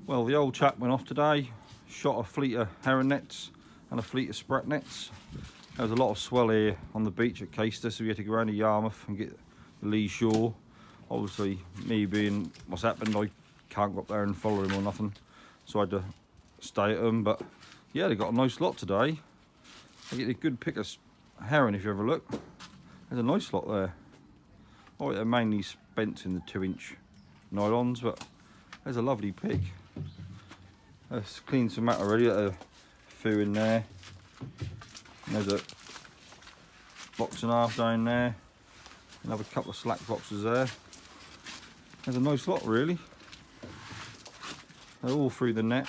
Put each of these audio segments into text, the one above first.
Well, the old chap went off today, shot a fleet of herring nets and a fleet of sprat nets. There was a lot of swell here on the beach at Caister, so we had to go around to Yarmouth and get the lee shore. Obviously, me being what's happened, I can't go up there and follow him or nothing, so I had to stay at him. But yeah, they got a nice lot today. They get a good pick of herring if you ever look. There's a nice lot there. Oh, they're mainly spent in the 2-inch nylons, but there's a lovely pick. Let's clean some out already. Got a few in there. And there's a box and a half down there. Another couple of slack boxes there. There's a nice lot really. They're all through the net.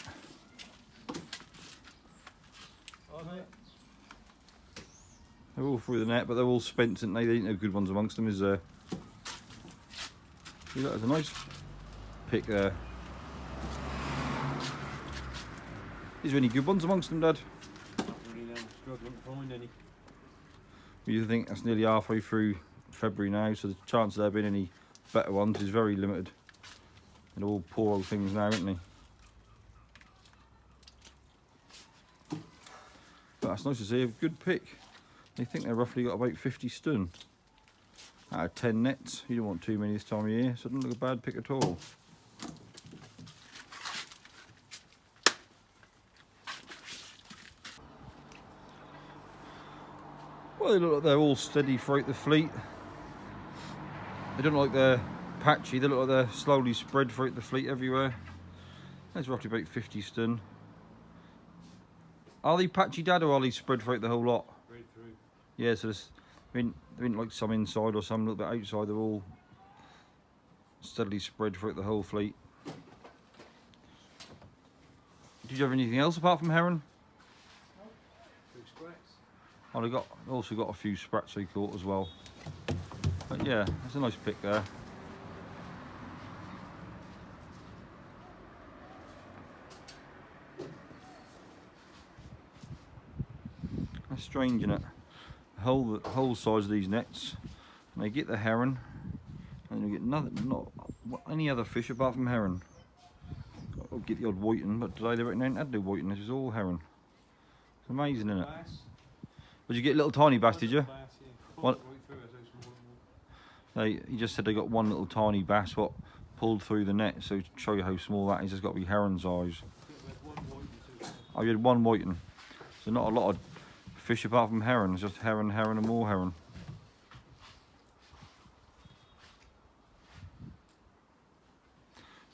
They're all through the net, but they're all spent, and they ain't no good ones amongst them, is there? See, that is a nice pick there. Is there any good ones amongst them, Dad? Not really, I'm struggling to find any. You think that's nearly halfway through February now, so the chance of there being any better ones is very limited. They're all poor old things now, aren't they? But that's nice to see, a good pick. They think they've roughly got about 50 stun out of 10 nets. You don't want too many this time of year, so it doesn't look a bad pick at all. Well, they look like they're all steady throughout the fleet. They don't look like they're patchy, they look like they're slowly spread throughout the fleet everywhere. There's roughly about 50 stun. Are they patchy, Dad, or are they spread throughout the whole lot? Spread through. Yeah, so there's, there ain't like some inside or some a little bit outside, they're all steadily spread throughout the whole fleet. Did you have anything else apart from herring? Two sprats. Oh, they also got a few sprats they caught as well. But yeah, that's a nice pick there. That's strange, isn't it? The whole size of these nets, and they get the herring, and you get not any other fish apart from herring. I'll get the odd whiting, but today they reckon they ain't had no whiting. This is all herring. It's amazing, isn't it? Did you get little tiny bass? Did you? What? He just said they got one little tiny bass what pulled through the net. So to show you how small that is, it's got to be heron size. Oh, you had one whiting. So not a lot of fish apart from herring. It's just herring, herring, and more herring.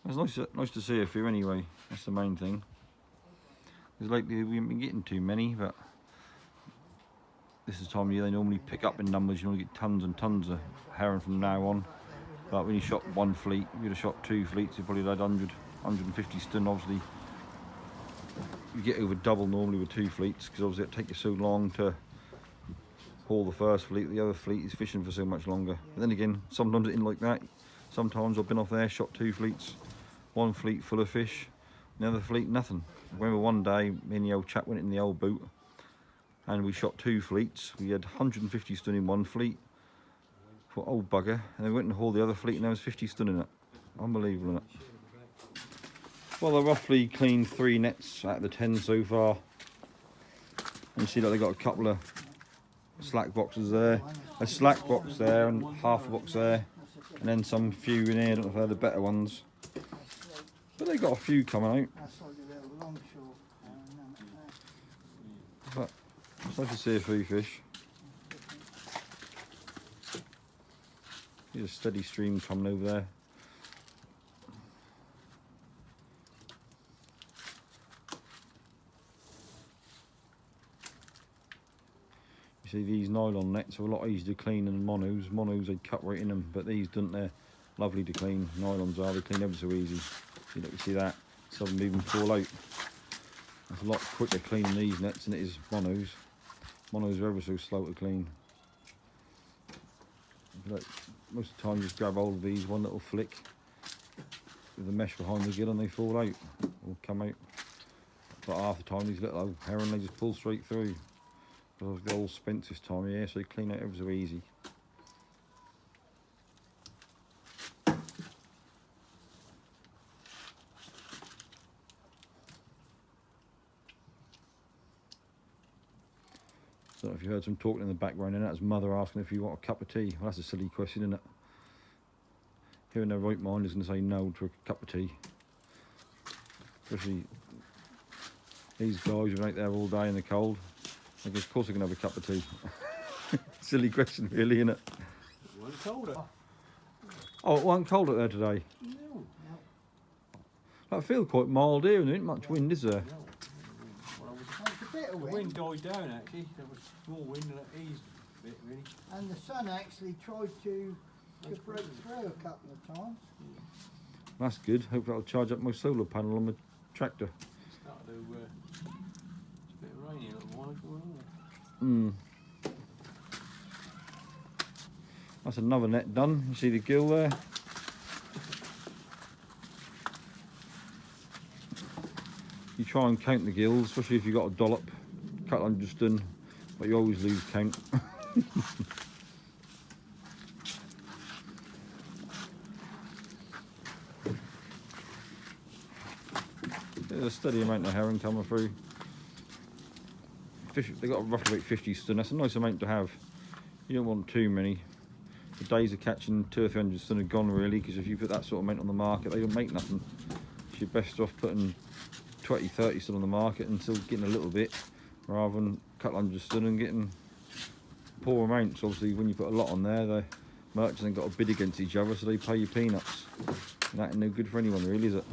It's nice to see a few anyway. That's the main thing. Because lately we haven't been getting too many, but this is the time of year they normally pick up in numbers. You normally get tons and tons of herring from now on. But when you shot one fleet, if you'd have shot 2 fleets, you probably had 100, 150 stun. Obviously, you get over double normally with 2 fleets, because obviously it takes you so long to haul the first fleet. The other fleet is fishing for so much longer. But then again, sometimes it isn't like that. Sometimes I've been off there, shot 2 fleets, 1 fleet full of fish, the other fleet nothing. I remember one day, me and the old chap went in the old boat, and we shot 2 fleets. We had 150 stun in 1 fleet for old bugger, and then we went and hauled the other fleet, and there was 50 stun in it. Unbelievable, isn't it? Well, I roughly cleaned 3 nets out of the 10 so far. And you see that they got a couple of slack boxes there, a slack box there, and half a box there, and then some few in here. I don't know if they're the better ones, but they got a few coming out. But it's nice to see a few fish. There's a steady stream coming over there. You see, these nylon nets are a lot easier to clean than monos. Monos, they cut right in them, but these don't. They're lovely to clean. Nylons are, they clean ever so easy. You see that? Some of them even fall out. It's a lot quicker cleaning these nets than it is monos. Monos are ever so slow to clean. But most of the time you just grab hold of these, one little flick with the mesh behind the gill and they fall out or come out. But half the time these little old herring, they just pull straight through. Because they're all spent this time of year, so they clean out ever so easy. don't know if you heard some talking in the background, and that's mother asking if you want a cup of tea. Well, that's a silly question, isn't it? Who in their right mind is going to say no to a cup of tea? Especially these guys who've been out there all day in the cold. I guess, of course, they can have a cup of tea. Silly question, really, isn't it? It wasn't colder. Oh, it wasn't cold out there today. No. But I feel quite mild here, and there ain't much wind, is there? No. Well, It's a bit of the wind, wind died down actually. There was more wind and it eased a bit really. and the sun actually tried to break through a couple of times. That's good. Hope that'll charge up my solar panel on my tractor. Started to, it's a bit rainy a little while ago, wasn't it? Mm. That's another net done. You see the gill there? You try and count the gills, especially if you've got a dollop, couple hundred stone, but you always lose count. There's a steady amount of herring coming through. They got roughly about 50 stone. That's a nice amount to have. You don't want too many. The days of catching 200 or 300 stone are gone really, because if you put that sort of amount on the market, they don't make nothing. So you're best off putting 20, 30 stone on the market and still getting a little bit, rather than a couple hundred stone and getting poor amounts. Obviously, when you put a lot on there, the merchants ain't got a bid against each other, so they pay you peanuts. And that ain't no good for anyone, really, is it?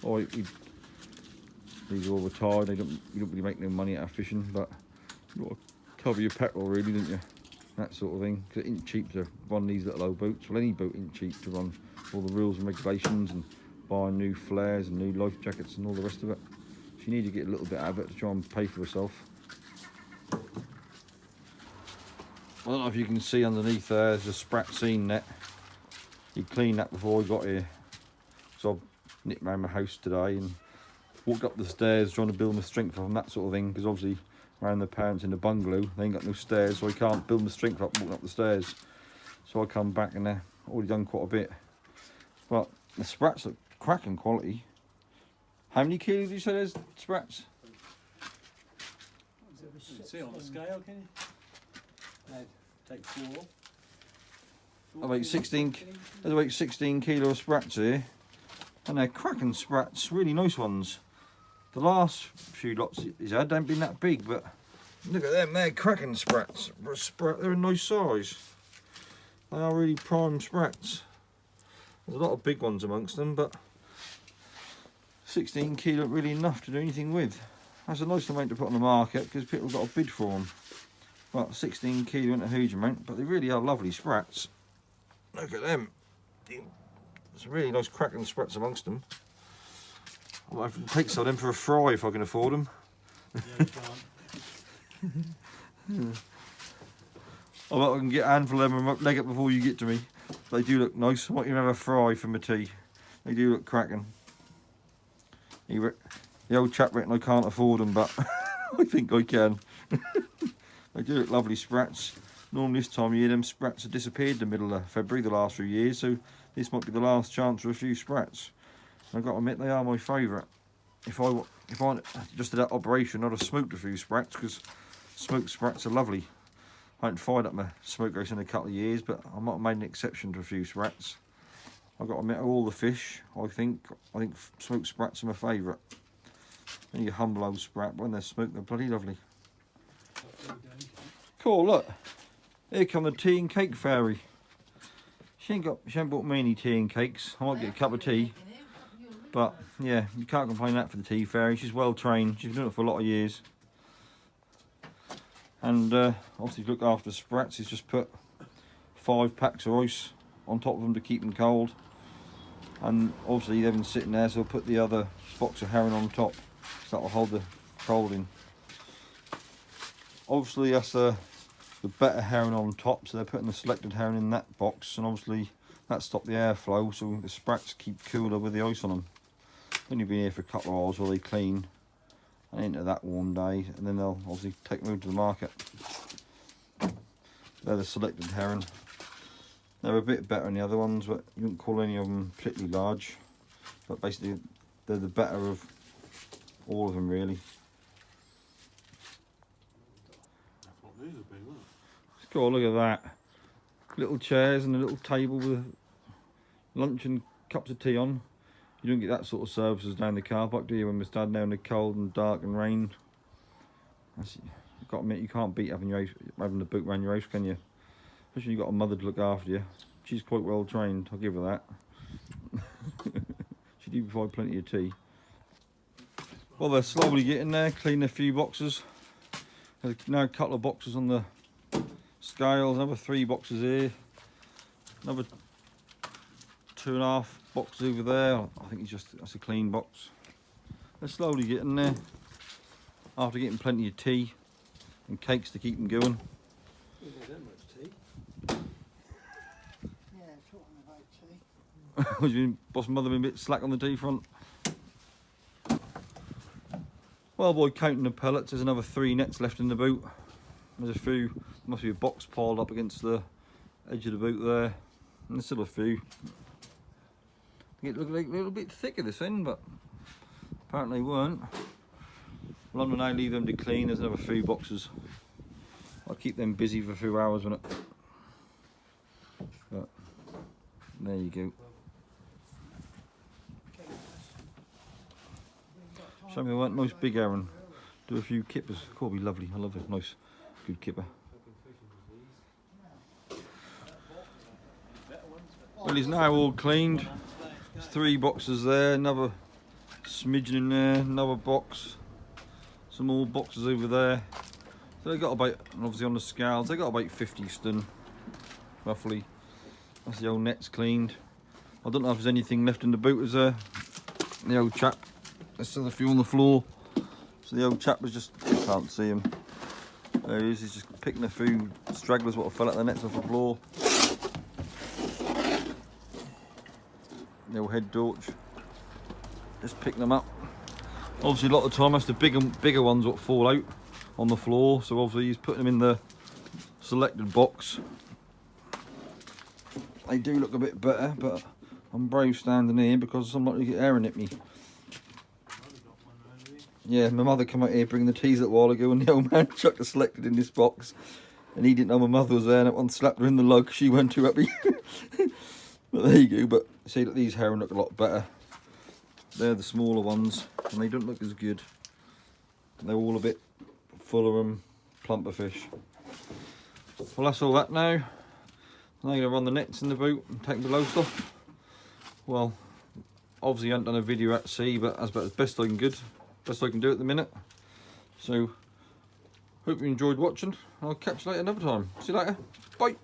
Or these are all retired. You don't really make no money out of fishing, but you got to cover your petrol, really, don't you? That sort of thing. Because it ain't cheap to run these little old boats. Well, any boat ain't cheap to run. All the rules and regulations and buying new flares and new life jackets and all the rest of it. So you need to get a little bit out of it to try and pay for yourself. I don't know if you can see underneath there's a sprat seine net. You clean that before we got here. So I nipped around my house today and walked up the stairs trying to build my strength up and that sort of thing, because obviously around the parents in the bungalow they ain't got no stairs, so I can't build my strength up walking up the stairs. So I come back and they're already done quite a bit. But the sprats look cracking quality. How many kilos did you say there's sprats? You can see on the scale, can you? No, take 4 off. About 16. There's about 16 kilo of sprats here, and they're cracking sprats, really nice ones. The last few lots he's had haven't been that big, but look at them, they're cracking sprats. They're a nice size. They are really prime sprats. There's a lot of big ones amongst them, but 16 kilo isn't really enough to do anything with. That's a nice amount to put on the market because people have got a bid for them. But 16 kilo isn't a huge amount, but they really are lovely sprats. Look at them. There's really nice cracking sprats amongst them. I might have to take some of them for a fry if I can afford them. Yeah, you can't. I bet I can get a handful of them and leg up before you get to me. They do look nice. I might even have a fry for my tea. They do look cracking. The old chap reckon I can't afford them, but I think I can. They do look lovely sprats. Normally this time of year them sprats have disappeared in the middle of February the last few years, so this might be the last chance for a few sprats. I've got to admit they are my favourite. If I just did that operation, I'd have smoked a few sprats, because smoked sprats are lovely. I haven't fired up my smokehouse in a couple of years, but I might have made an exception to a few sprats. I've got to admit, of all the fish, I think smoked sprats are my favourite. And your humble old sprat, but when they're smoked, they're bloody lovely. Cool, look. Here come the tea and cake fairy. She ain't bought me any tea and cakes. I might get a cup of tea. But yeah, you can't complain that for the tea fairy. She's well trained. She's been doing it for a lot of years. And obviously to look after the sprats, he's just put 5 packs of ice on top of them to keep them cold. And obviously they've been sitting there, so I'll put the other box of herring on top, so that will hold the cold in. Obviously that's the better herring on top, so they're putting the selected herring in that box, and obviously that stopped the airflow, so the sprats keep cooler with the ice on them. Only been here for a couple of hours while they clean and into that warm day, and then they'll obviously take them to the market. They're the selected herring. They're a bit better than the other ones, but you wouldn't call any of them particularly large. But basically, they're the better of all of them, really. is a big, isn't it? God, look at that. Little chairs and a little table with lunch and cups of tea on. You don't get that sort of services down the car park, do you, when we're standing there in the cold and dark and rain? You've got to admit, you can't beat having the boot around your house, can you? Especially when you've got a mother to look after you. She's quite well trained, I'll give her that. She do provide plenty of tea. Well, they're slowly getting there, cleaning a few boxes. There's now a couple of boxes on the scales, another 3 boxes here, another 2.5 boxes over there. I think that's a clean box. They're slowly getting there after getting plenty of tea and cakes to keep them going. You don't have much tea. Yeah, talking about tea. Was your boss mother been a bit slack on the tea front? Well, boy, counting the pellets, there's another 3 nets left in the boot. There's a few, must be a box piled up against the edge of the boot there. And there's still a few. It looked like a little bit thicker this end, but apparently weren't. Well, I'm gonna now leave them to clean. There's another 3 boxes. I'll keep them busy for a few hours, won't it? But there you go. Show me one nice big Aaron. Do a few kippers. Could be lovely. I love a nice, good kipper. Well, he's now all cleaned. There's 3 boxes there. Another smidgen in there. Another box. Some more boxes over there. So they got about, and obviously on the scales, they got about 50 stone, roughly. That's the old nets cleaned. I don't know if there's anything left in the boot. Is there? The old chap. There's still a few on the floor. So the old chap was just, can't see him. There he is, he's just picking a few stragglers what fell out the nets off the floor. The old head torch. Just picking them up. Obviously a lot of the time that's the bigger ones what fall out on the floor. So obviously he's putting them in the selected box. They do look a bit better, but I'm brave standing here because I'm not going to get Aaron at me. Yeah, my mother came out here bringing the teas a little while ago and the old man chucked a selected in this box and he didn't know my mother was there and that one slapped her in the lug. She weren't too happy. But there you go. But see that these herring look a lot better. They're the smaller ones and they don't look as good. They're all a bit fuller and plumper fish. Well, that's all that now. Now I'm going to run the nets in the boat and take the loast off. Well, obviously I haven't done a video at sea, but that's about as best I can do at the minute. So, hope you enjoyed watching. I'll catch you later another time. See you later. Bye.